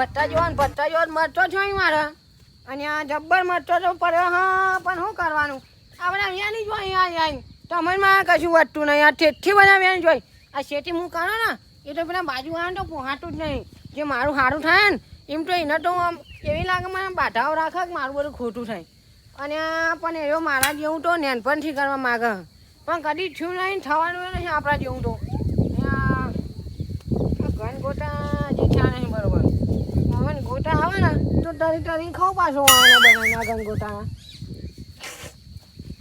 ભટ્ટા જેવો મરચો છો મારે અને આ જબ્બર મરચો તો પડ્યો હા પણ શું કરવાનું આપણે અહીંયા નહીં જોઈ અહીંયા તમને મારે કશું વધતું નહીં આ ઠેઠી બનાવ્યા જોઈ આ શેઠી હું કરો ને એ તો પેલા બાજુ આવે તો પોહાતું જ નહીં જે મારું સારું થાય ને એમ તો એને તો આમ એવી લાગે મને બાધાઓ રાખે કે મારું બધું ખોટું થાય અને પણ એવો મારા જેવું તો નેનપણથી કરવા માગે પણ કદી થયું નહીં થવાનું નહીં આપણા જેવું તો ઘન ગોટા જે થયા નહીં બરોબર હવે ગોટા આવે ને તો તરી ખાવ પાછો આવે બનાવીને ઘન ગોટામાં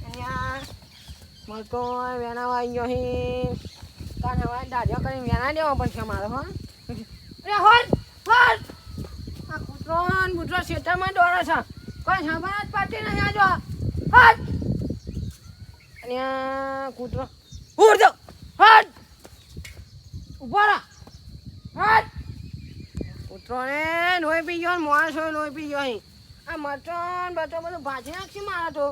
અહીંયા મળતો વેનાવા આવી ગયો કાને હવે દાદા કરીને વેના દેવો પડશે મારો હા અરે હોટ હોટ આ કૂતરો ને બૂતરો ખેતરમાં દોડે છે કોઈ ખબર જ પડતી નહીં આજો હટ અને આ કૂતરો ઉડ દો હટ ઉભો રહો હટ કૂતરો ને લોહી પી ગયો માણસો લોહી પી ગયો અહીં આ મરચો બચો બધું ભાજી નાખશે મારા તો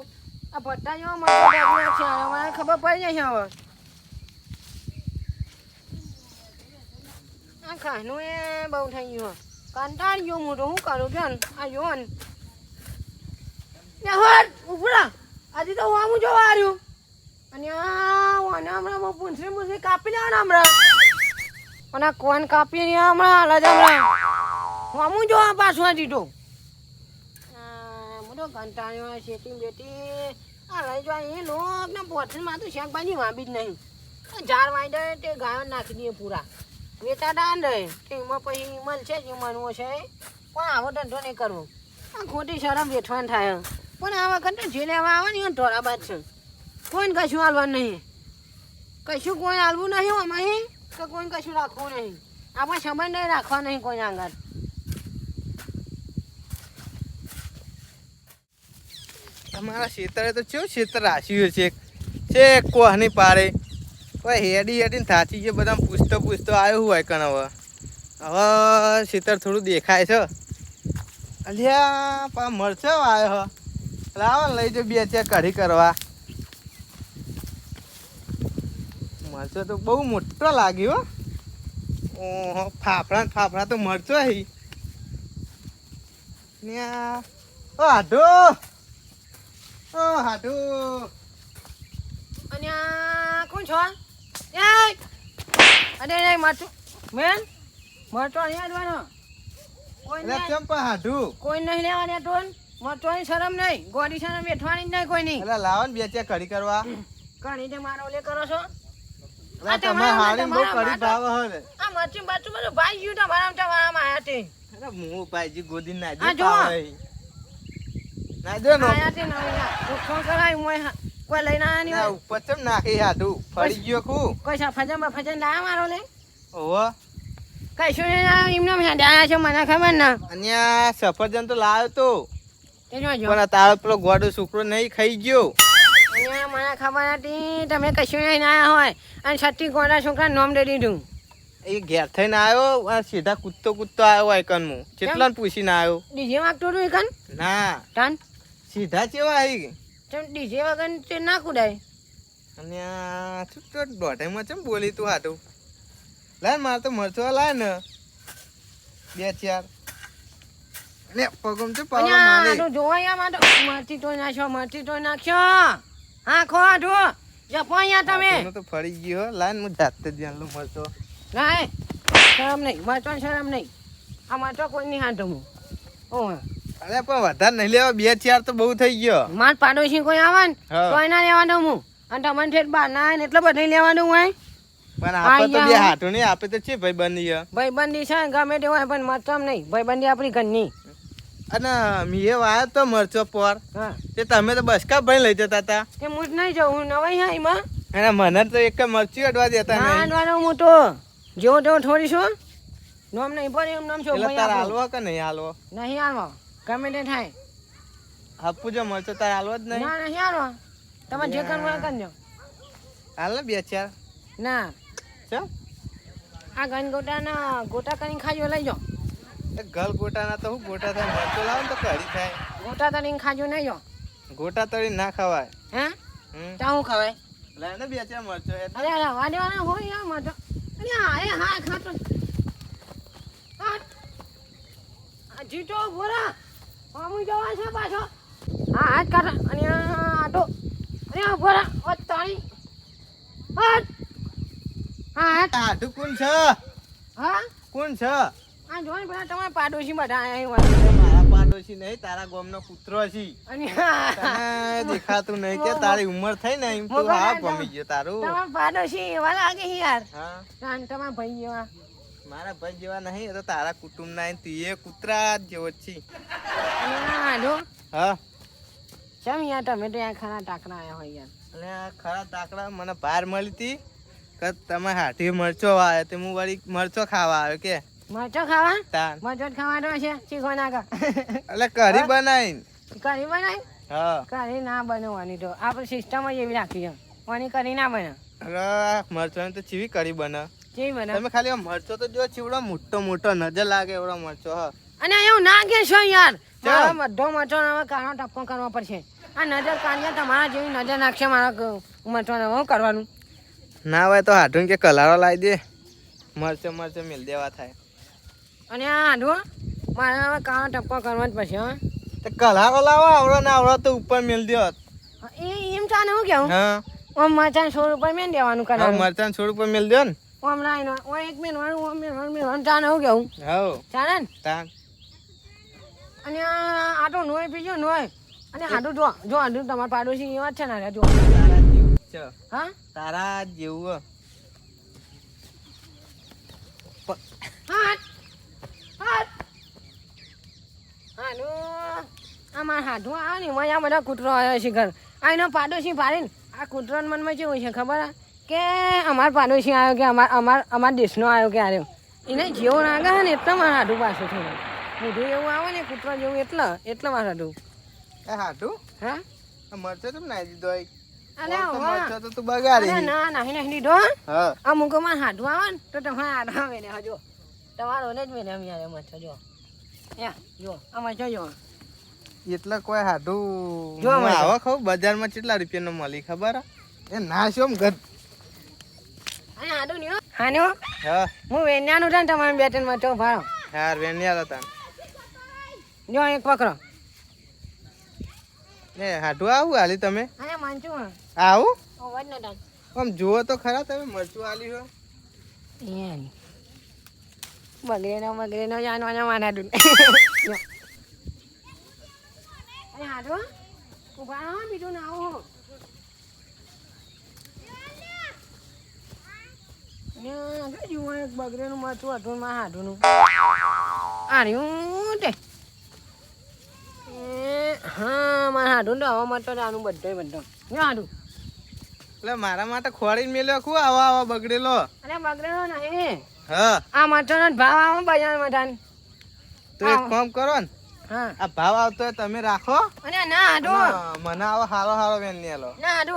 આ ભટ્ટા જેવો મરચો ભાજી નાખશે મને ખબર પડી જશે હવે આ ખાનું એ બહુ થઈ ગયું કંટાળી ગયો હું તો શું કરું છું આ જો ને હટ ઉભરા આજે તો હું જોવા આવ્યું અને હમણાં પૂંછડી કાપી લેવાના હમણાં અને કોણ કાપી હમણાં હાલ જ હમણાં હું જોવા પાછું હજી તો હું તો કંટાળ્યો શેટી બેટી આ રહી જો એ લોક ને પોથમાં તો શાકભાજી વાંબી જ નહીં ઝાડ વાંધે તે ગાયો નાખી દઈએ પૂરા વેચાતા રહે એમાં પછી મળશે જ મનવો છે પણ આવો ધંધો નહીં કરવો આ ખોટી શરમ વેઠવાનું થાય પણ આ વખત જે લેવા આવે ને એ ધોરાબાદ છે કોઈને કશું હાલવાનું નહીં કશું કોઈ હાલવું નહીં આમાં કે કોઈને કશું રાખવું નહીં આપણે સંબંધ નહીં રાખવા નહીં કોઈ આગળ તમારા ખેતરે તો કેવું ખેતર રાખ્યું છે કોહની પાડે કોઈ હેડીને થાચી ગયો બધા પૂછતો આવ્યો હોય કણ હવે ખેતર થોડું દેખાય છે અલ્યા પા મરચો આવ્યો લાવો લઈ જો બે ચાર કઢી કરવા મરચો તો બહુ મોટો લાગ્યો ઓહો ફાફડા તો મરચો હી હાડો હાડો અને કોણ છો અરે મરચું મેન મરચો અહીંયા લેવાનો કોઈ નહીં લેવાની ટોન મરચોની શરમ નહીં ગોડી શરમ બેઠવાની જ નહીં કોઈ નહીં લાવો ને બે ચાર કઢી કરવા કઢી તે મારો ઓલે કરો છો તમે હાડી બહુ કઢી ભાવ હે આ મરચું બચું બધું ભાઈ ગયું તમારામાં આયા તે અરે હું ભાઈજી ગોદી ના દે ના દે નો આયા તે ના કરાય મોય કોઈ લઈને આયા નહીં ઉપર ચમ નાખી હાડું ફળી ગયો કુ કોઈ સફરજન ના મારો લે ઓહો કઈશું ને એમને આયા છે મને ખબર ના અને સફરજન તો લાવ્યો તો તે જોજો પણ તારો પેલો ગોડો છોકરો નહીં ખાઈ ગયો અને મને ખબર હતી તમે કશું નહીં આયા હોય અને છઠ્ઠી ગોડા છોકરા નામ દઈ દીધું એ ઘેર થઈને આવ્યો સીધા કૂદતો આવ્યો હોય કન હું કેટલા પૂછીને આવ્યો ડીજે વાગતો હતું કન ના તાન સીધા ચેવા આવી ચમ ડીજે વગર તે ના કુદાય અને છૂટો દોઢાઈમાં ચમ બોલી તું હાટું લાય મારે તો મરચો લાય ને બે ચાર ને પગમ તો પાવર મારે તો જોયા માં તો મરચી તો નાખ્યો હા ખો આઠો જપો અહીંયા તમે તો ફરી ગયો લાય હું જાતે ધ્યાન લઉં મરચો લાય શરમ નહીં મરચો શરમ નહીં આ મરચો કોઈ નહીં હાથો હું ઓહ અરે પણ વધારે નહીં લેવા બે ચાર તો બહુ થઈ ગયો માર પાડોશી કોઈ આવે ને તો એના લેવાનો હું અને તમને ઠેઠ બહાર ના ને એટલે બધે લેવાનું હોય પણ આપણે તો બે હાથો નહીં આપે તો છે ભાઈબંધી છે ગમે તે હોય પણ મરચમ નહીં ભાઈબંધી આપણી ઘરની અને મીએ વાયો તો મરચો પર તે તમે તો બસકા ભાઈ લઈ જતા હતા તે હું જ નહીં જાઉં હું નવાઈ હા એમાં અને મને તો એક મરચી અડવા દેતા નહીં અડવાનો હું તો જેવો તેવો થોડી છું નામ નહીં પડે એમ નામ છું તાર હાલવો કે નહીં હાલવો નહીં હાલવો ગમે તે થાય આપું જો મરચો તાર હાલવો જ નહીં ના નહીં હાલવો તમે જે કરવું કરજો હાલ ને બે ચાર ના ચમ આ ગન ગોટા ગોટા કરીને ખાજો લઈ જાઓ ગલ ગોટા ના તો હું ગોટા થાય મરચો લાવો ને તો કઢી થાય ગોટા તળીને ખાજો નહીં જો ગોટા તળી ના ખવાય હે ત્યાં હું ખવાય લાય ને બે ચાર મરચો અરે વાડવાના હોય યાર મરચો અરે હા ખાતો હજી તો બોરા આમું જવા છે પાછો હા હાથ કાઢ અને આટો અને બોરા ઓ તાળી હાથ હા હાથ હાડું કોણ છે હા કોણ છે આ જોઈ પેલા તમારા પાડોશી બધા આયા મારા પાડોશી નહીં તારા ગામનો કૂતરો છે અને તને દેખાતું નહીં કે તારી ઉંમર થઈ ને એમ તું હા ગમી ગયો તારું તમારા પાડોશી એવા લાગે છે યાર હા અને તમારા ભાઈ જેવા મારા ભાઈ જેવા નહીં એ તો તારા કુટુંબ ના તું એ કૂતરા જેવો જ છે અને આડો હા ચમ યાર તમે તો યાર ખરા ટાકરા આયા હોય યાર અને આ ખરા તાકડા મને બહાર મળી હતી કે તમે હાથી મરચો આવે તે હું વળી મરચો ખાવા આવ્યો કે મરચો ખાવા તાન મરચો જ ખાવાનો છે ચીખો નાખા એટલે કઢી બનાવી કરી બનાવી હા કરી ના બનવાની તો આપણે સિસ્ટમ જ એવી રાખી છે કોની કરી ના બને અરે મરચો તો ચીવી કઢી બને કેવી બને તમે ખાલી આ મરચો તો જો ચીવડો મોટો મોટો નજર લાગે એવડો મરચો હ અને એવું ના કે છો યાર ચાલ. મારો બધો મરચો હવે કાનો ટપકો કરવા પડશે આ નજર કાઢીએ તમારા જેવી નજર નાખશે મારા મરચો હું કરવાનું ના હોય તો હાથું કે કલારો લાવી દે મરચો મરચો મિલ દેવા થાય અને આ આડો મારે હવે કાનો ટપકો કરવા જ પડશે હા તો કલારો લાવો આવડો ને આવડો તો ઉપર મિલ દો એ એમ ચાને હું કેવું હા ઓમ મરચાં 100 રૂપિયા મેં દેવાનું કરવાનું મરચાં છોડ ઉપર મિલ દો ને ઓમ લાઈનો ઓ એક મેનવાનું ઓમ મેનવાનું ચાને હું કેવું હવ ચાલે ને તાન અને આ આટો નોય પીજો નોય અને આટું જો આટું તમારા પાડોશી એવા જ છે ને જો તારા જેવું છે હા તારા જેવું હાથ હાથ હાલો અમાર હાથું આવે ને એમાં આ બધા કૂતરો આવ્યો છે ઘર આ એનો પાડોશી પાડીને આ કૂતરાના મનમાં કેવું છે ખબર હે? કે અમાર પાડોશી આવ્યો કે અમાર દેશનો આવ્યો કે આવ્યો એને જેવો લાગે છે ને એટલે મારા હાથું પાછું થયું મોઢું એવું આવે ને કૂતરો જેવું એટલે મારું હાથું એ હાટું હા મરચો તો નાઈ દીધો અરે મરચો તો તું બગાડી અરે ના નહીં લીધો હા આ મૂકો મારા હાથું આવે ને તો તમારે હાથ આવે ને હજો તમારો ને જ મેં એમ યાર મરચો જો જો આ મરચો જો એટલે કોઈ હાટું જો હું મરચો. આવો ખાવ બજારમાં કેટલા રૂપિયાનો મળી ખબર હે? એ ના શું ગત અને હાડું નહીં હા ને હા હું વેન્યાનું છે ને તમારે બે ત્રણ મરચો ભાડો યાર વેનિયા હતા જો એક પકડો એ હાટું આવું હાલી તમે અને માનચું હા આવું અવાજ ન ટાળ આમ જુઓ તો ખરા તમે મરચું આલી હો બગડેનો જાણવાના મારા દૂધ અરે હાડું ઉભા રહો બીજું ના આવો જુઓ એક બગડેનું મરચું હતું મારા હાડુંનું આર્યું તે હા મારા હાડું તો હવા મરતો આનું બધો જો હાડું એટલે મારા માટે ખોડીને મેલ્યો ખું આવા આવા બગડેલો અરે બગડેલો નહીં હા આ મરચાનો જ ભાવ આવે બજારમાં તાન તો એક કામ કરો ને હા આ ભાવ આવતો હોય તમે રાખો અરે ના હાડો મને આવો હારો હારો વેની આલો ના હાડો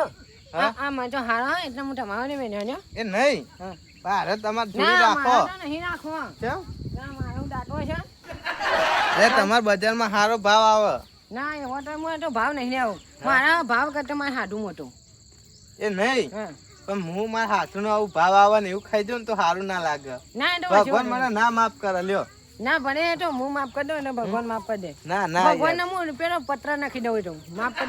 હા? આ મરચો હારો હોય એટલે હું તમારો ને બેન હજો એ નહીં હા ભારે તમારે જોડી ના રાખો મારો તો નહીં રાખો કેમ ના મારો દાંતો છે અરે તમારા બજારમાં સારો ભાવ આવે ના એવો તો મને તો ભાવ નહીં લેવો મારા ભાવ કરતા મારે હાડું મોટું એ નહીં હા પણ હું મારા હાથનો આવું ભાવ આવે ને એવું ખાઈ દઉં ને તો સારું ના લાગે ના એ તો ભગવાન પછી મને ના માફ કરે લ્યો ના ભલે એ તો હું માફ કરી દઉં એટલે ભગવાન માફ કરી દે ના ના ભગવાન ને હું પેલો પત્ર નાખી દઉં તો માફ કરી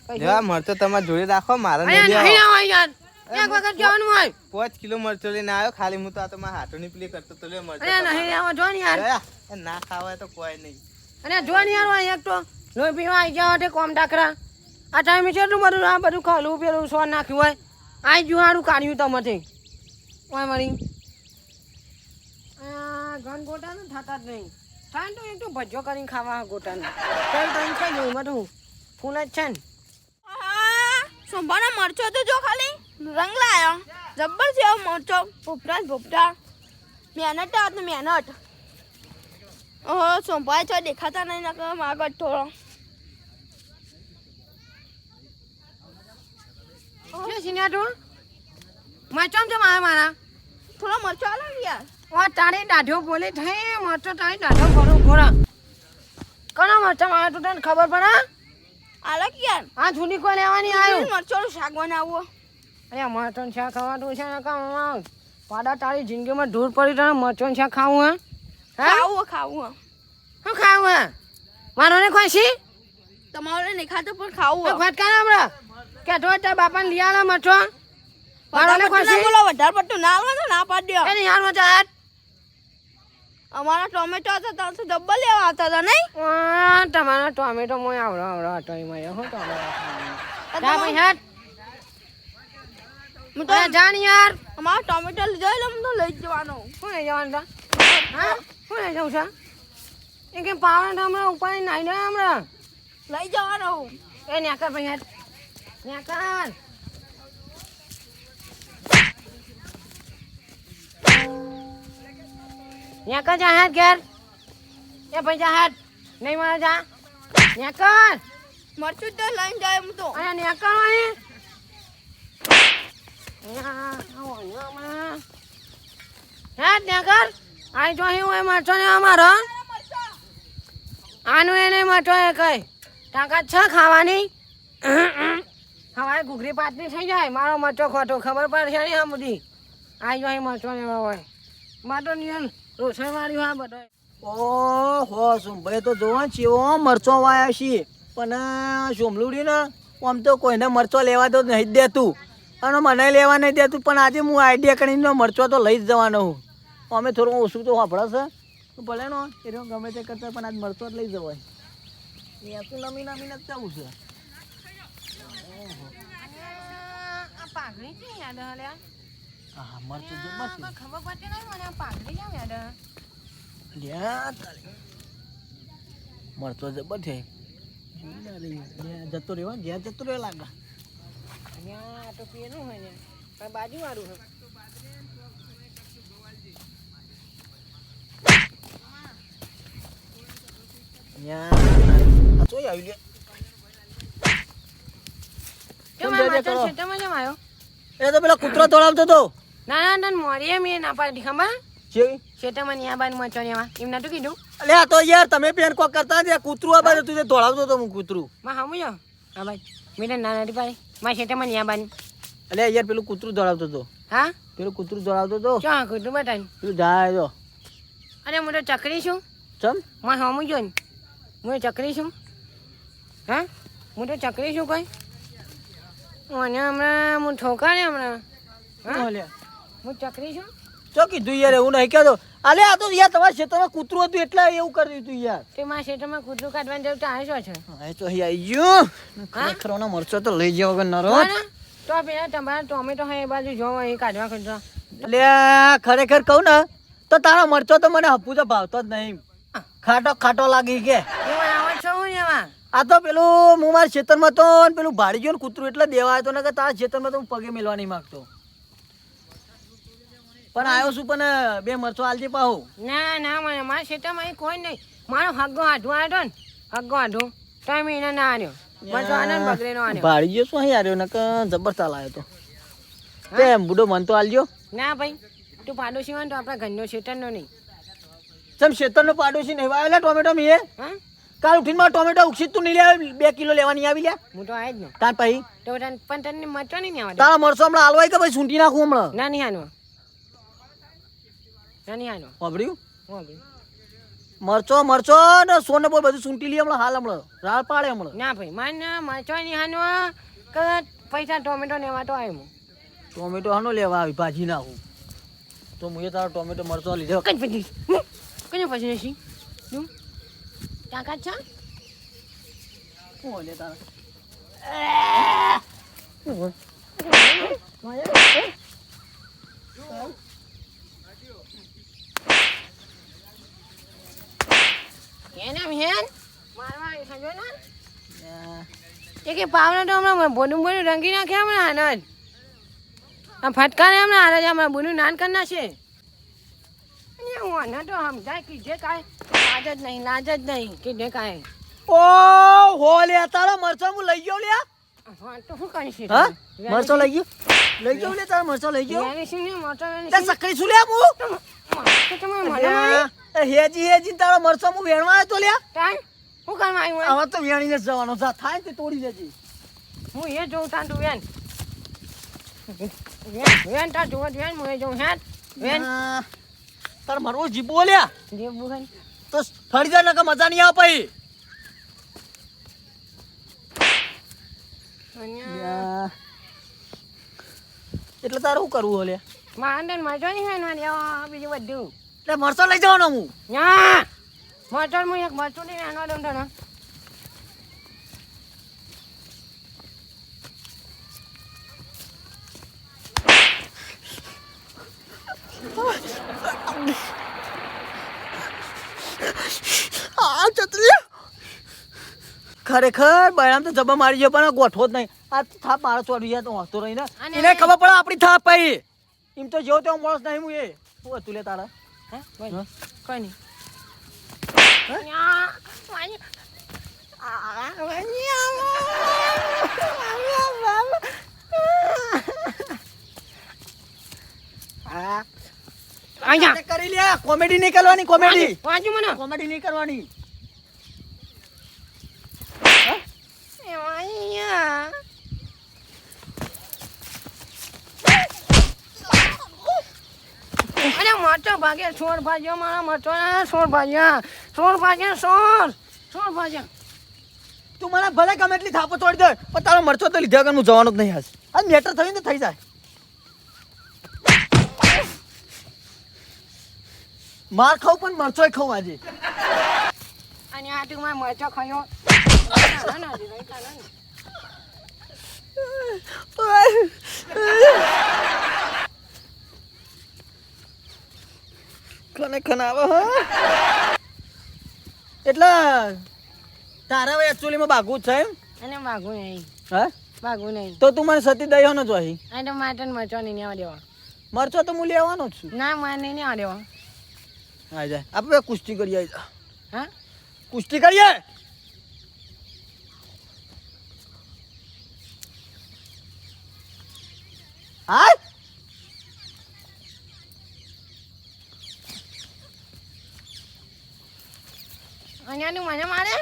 દે જેવા મરચો તમારે જોડે રાખો મારે અહીંયા નહીં નહીં લેવા. આવો યાર એક વખત જવાનું હોય 5 કિલો મરચો લઈને આવ્યો ખાલી હું તો આ તો મારા હાથોની પેલી કરતો તો લ્યો મરચો અરે નહીં આવો જો ને યાર એ ના ખાવાય તો કોઈ નહીં અને જો ને યાર હોય એક તો લોહી પીવા આવી ગયા હોય કોમ ડાકરા આ ટાઈમે કેટલું બધું આ બધું ખાલું પેલું સોન નાખ્યું હોય આ જુહાડું કાઢ્યું તમારે ઓય મળી ઘન ગોટા ને થતા જ નહીં થાય ને તો એક તો ભજ્જો કરીને ખાવા ગોટાને કઈ ટાઈમ ખાઈ જવું બધું ફૂલ જ છે ને સોંભાનો મરચો તો જો ખાલી રંગ લાયો જબ્બર છે એવો મરચો ભૂપરા જ ભૂપરા મહેનત આ તો મહેનત ઓહો સોંભાય છો દેખાતા નહીં નકર આગળ થોડો શું સિનિયા તું મરચામ છે મારા થોડો મરચો આલો ને યાર ઓ તારી દાઢો બોલી થઈ મરચો તારી દાઢો ભરો ઘોડા કનો મરચા મારે તું તને ખબર પડે આલો કે યાર આ જૂની કોઈ લેવાની આવ્યું મરચોનું શાક બનાવવું અરે મરચું શાક ખાવાનું છે ને કામ પાડા તારી જિંદગીમાં ધૂળ પડી તને મરચું શાક ખાવું હે ખાવું ખાવું શું ખાવું હે મારો ને ખોશી તમારે નહીં ખાતો પણ ખાવું હોય. ફટકા હમણાં કે તો તાર બાપાને લઈ આલા મઠો મારો ને વધારે ખોશી બોલો, વધારે પડતું ના આવે તો ના પાડી દો. એ યાર મજા હાટ અમારા ટોમેટો હતા તો ડબ્બા લેવા આવતા હતા નહીં. તમારો ટોમેટો મોય આવડો હતો એમાં હું ટોમેટો જા ભાઈ હાટ હું તો જાણ યાર અમારા ટોમેટો લીધો એટલે હું તો લઈ જ જવાનો. શું લઈ જવાનું તા હા શું લઈ જવું છે એ કે પાવડા હમણાં ઉપાડી નાઈ દે હમણાં લઈ જવાનો. એ નેકર ભાઈ હાટ નેકર નેકર જા હાટ ઘેર એ ભાઈ જા હાટ નહીં મારે જા નેકર મરચું તો લઈને જાય હું તો. અને નેકર અહીં હાટ નેકર આઈ જો હું એ મરચો ને અમારો આનું એને મરચો એ કઈ તાકાત છે ખાવાની હવારે ઘૂઘરી પાતળી થઈ જાય મારો મરચો ખોટો ખબર પડશે ને આ બધી આઈ જો અહીં મરચો લેવા હોય માટો નિયમ રોસણ વાળી હા બધો ઓહો સોમભાઈ તો જોવા ચેવો મરચો વાયા છીએ પણ સોમલુડી ને આમ તો કોઈને મરચો લેવા તો નહીં જ દેતું અને મને લેવા નહીં દેતું પણ આજે હું આઈડિયા કરીને મરચો તો લઈ જ જવાનો હું અમે થોડું ઓછું તો વાપરશે ભલે નો એ ગમે તે કરતા પણ આજ મરચો જ લઈ જવાય એ તો નમી નમીને જ જવું છે આ પાઘડી છે યાદ હલ્યા હા મરચો જબર છે ખબર પડતી નહીં મને આ પાઘડી કેમ યાદ લ્યા તારે મરચો જબર છે જતો રહેવા ઘેર જતો રહે લાગે અહીંયા તો પેલું હોય ને પણ બાજુ વાળું હોય આ ચોઈ આવી લે કેમ આ માચર ખેતરમાં કેમ આવ્યો એ તો પેલા કૂતરો દોડાવતો તો ના ના ના મોરીએ મેં ના પાડી ખબર જેવી ખેતરમાં ની આ બાન મચો લેવા એમ નતું કીધું અલે આ તો યાર તમે પેન કો કરતા ને કૂતરું આ બાજુ તું જે દોડાવતો તો હું કૂતરું માં હમું જો હા ભાઈ મેં ના નથી પાડી મારા ખેતરમાં ની આ બાન અલે યાર પેલું કૂતરું દોડાવતો તો હા પેલું કૂતરું દોડાવતો તો ક્યાં કીધું બતાવી પેલું જાય જો અરે હું તો ચકરી છું ચમ માં હમું જો ને હું ચકરી છું હા હું તો ચકરી છું કોઈ મને હમણાં હું ઠોકા ને હમણાં હા અલે હું ચકરી છું ચો કીધું યાર એવું નહીં કહેતો અલે આ તો યાર તમારા ક્ષેત્રમાં કૂતરું હતું એટલે એવું કરી દીધું યાર તે મારા ખેતરમાં કૂતરું કાઢવાની જરૂર તો આવે શું છે હા એ તો અહીં આવી ગયું ખરેખર ઓના મરચો તો લઈ જાવ વગર નરો હા ને? તો પેલા તમારા ટોમેટો હોય એ બાજુ જોવો એ કાઢવા ખોટવા એટલે ખરેખર કહું ને તો તારા મરચો તો મને હપુ તો ભાવતો જ નહીં ખાટો ખાટો લાગી કે એમાં આવા છો હું એમાં આ તો પેલું હું મારા ખેતરમાં તો ને પેલું ભાડી ગયું ને કૂતરું એટલે દેવા આવ્યો તો ને કે તારા ખેતરમાં તો હું પગે મેલવા નહીં માગતો પણ આવ્યો છું પણ બે મરચો આલજે પાહો ના ના મને મારા ખેતરમાં અહીં કોઈ નહીં મારો હગ્ગો હાથું આવ્યો ને હગ્ગો હાથું તો એમ એને ના આવ્યો મને તો આનંદ બગડેનો આવ્યો ભાડી ગયો શું અહીં આવ્યો ને કે જબર ચાલ આવ્યો તો તે બુડો મન તો આલજો ના ભાઈ તું પાડોશી હોય ને તો આપણા ઘરનો ખેતરનો નહીં ચમ ખેતરનો પાડોશી નહીં વાવેલા ટોમેટો મીએ હા કાલ ઉઠીને મારો ટોમેટો ઉછીત તું નહીં લે 2 કિલો લેવાની આવી લ્યા હું તો આવે જ ને તાર પછી તો પણ તને મચો નહીં આવડે તારા મરચો હમણાં હાલવાય કે પછી સૂંટી નાખું હમણાં ના નહીં હાનો ના નહીં હાનો વાપર્યું હું ભાઈ મરચો મરચો ને સોને બોલ બધું સૂંટી લે હમણાં હાલ હમણાં રાળ પાડે હમણાં ના ભાઈ મને મચો નહીં હાનો કે પૈસા ટોમેટો લેવા તો આવ્યો હું ટોમેટો હાનો લેવા આવી ભાજી નાખું તો મુએ તારો ટોમેટો મરચો લીધો કઈ પછી કઈ પછી નથી તું તાકાત છે શું લે તારા એને હેન મારવા આવી સમજો ને એ કે પાવના તો હમણાં બોનું બોનું રંગી નાખે હમણાં આનંદ આ ફટકાને હમણાં હારે જ હમણાં બોનું નાન કરી નાખશે અને હું આને તો સમજાય કે જે કાંઈ લાજ જ નહીં કે જે કાંઈ ઓ હો લે તારો મરચો હું લઈ ગયો લે હા તો શું કરીશ હા મરચો લઈ ગયો લે તારો મરચો લઈ ગયો મોટો તે સકરી શું લે હું તમે મને હેજી તારો મરચો હું વેણવા આવ્યો તો લે ટાઈમ શું કરવા આવ્યું આવા તો વેણીને જ જવાનો જા થાય ને તે તોડી દેજે હું એ જોઉં તાં તું વેન તાં જોવા વેન હું એ જોઉં હેત વેન તાર મરવો જીબો લ્યા જે બુગન તો ફરી જાય ને કે મજા નહીં આવે પછી અહીંયા એટલે તારે શું કરવું ઓલે માંડન મજો નહીં હોય ને મારે બીજું બધું એટલે મરચો લઈ જવાનો હું ના મટર હું એક મરચું લઈને આનવા દઉં તને આ ચતરી ખરેખર બયામ તો જબા મારી ગયો પણ ગોઠવો જ નહીં આ થાપ મારો ચોરી જાય તો હોતો રહી ને અને એને ખબર પડે આપણી થાપ ભાઈ એમ તો જેવો તેવો માણસ નહીં હું એ શું હતું લે તારા હે કોઈ નહીં અહીંયા કરી લે કોમેડી નહીં કરવાની કોમેડી વાંચું મને કોમેડી નહીં કરવાની અહીંયા અરે મરચો ભાગે સોળ ભાજ્યો મારા મરચો સોળ ભાજ્યા સોળ ભાજ્યા તું મને ભલે ગમે એટલી થાપો છોડી દે પણ તારો મરચો તો લીધા વગર હું જવાનો જ નહીં આજ આ મેટર થયું ને તો થઈ જાય માર ખાવ પણ મરચોય ખાવ આજે અને આ ટૂંકમાં મરચો ખાયો કોને ખનાવે હા એટલે તારા હવે એકચ્યુઅલીમાં ભાગવું જ છે એમ અને માગું નહીં હા માગું નહીં તો તું મને સતી દયો ન જોઈ આ તો માટન મરચો નહીં આવવા દેવા મરચો તો હું લેવાનો જ છું ના માર નહીં આવવા દેવા હા જાય આપણે કુસ્તી કરીએ હા કુસ્તી કરીએ હા અહીંયાનું મને મારે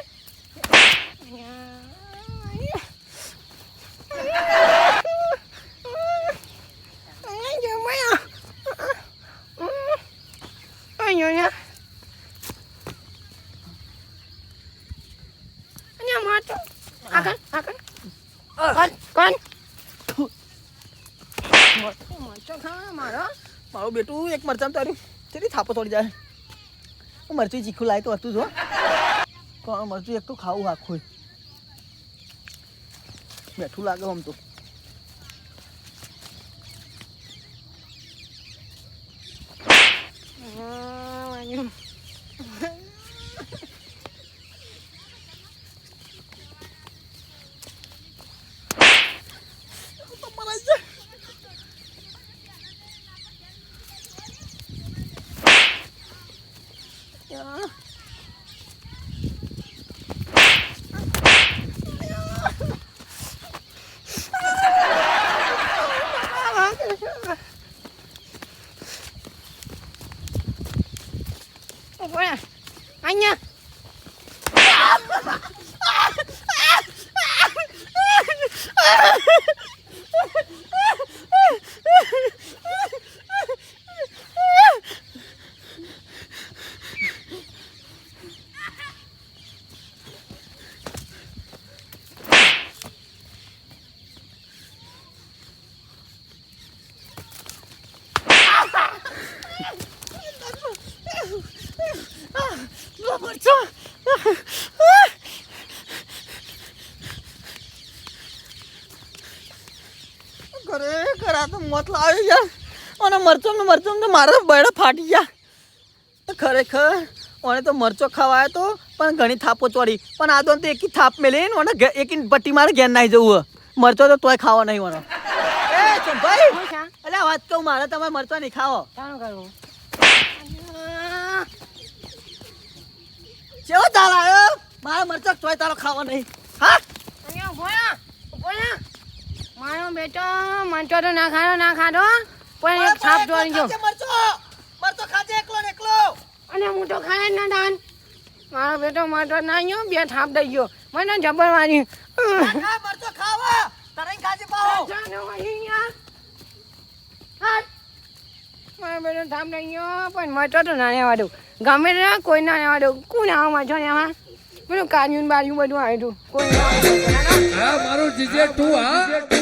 મારું બેટું એક મરચાં તાર્યું તેની થાપો થોડી જાય હું મરચું ચીખું લાય તો હતું જો કોણ મરચું એક તો ખાવું આખું બેઠું લાગે આમ તો અહીંયા ખરેખર આ તો મોત લાવી યાર અને મરચમ તો મારા બૈડા ફાટી ગયા ખરેખર ઓને તો મરચો ખવાય તો પણ ઘણી થાપો ચોરી પણ આ તો એકી થાપ મેલી ને ઓને એકી પટ્ટી મારે ઘેર નાઈ જવું મરચો તો તોય ખાવા નહીં ઓનો એ ભાઈ એટલે વાત કહું મારે તમારે મરચો નહીં ખાવો ચાલો કરવું કેવો ચાલ આવ્યો મારા મરચો તોય તારો ખાવા નહીં હા અહીંયા ભોયા મારો બેટો મરચો તો ના ખાધો પણ એક છાપ ચોરી જો મરચો ખાજે એકલો ને એકલો અને હું તો ખાય જ ના દાન મારો બેટો મરચો ના ગયો બે થાપ દઈ ગયો મને જબર મારી ખા મરચો ખાવા તારે ખાજે પાહો ચાલો વહી યાર હાટ મારો બેટો બધો ધામ લઈ ગયો પણ મરચો તો ના લેવા દઉં ગમે તે કોઈ ના લેવા દઉં કોણ આવા મરચો લેવા પેલું કાજુ બાજુ બધું આવ્યું હતું કોઈ ના હા મારું જીજે તું હા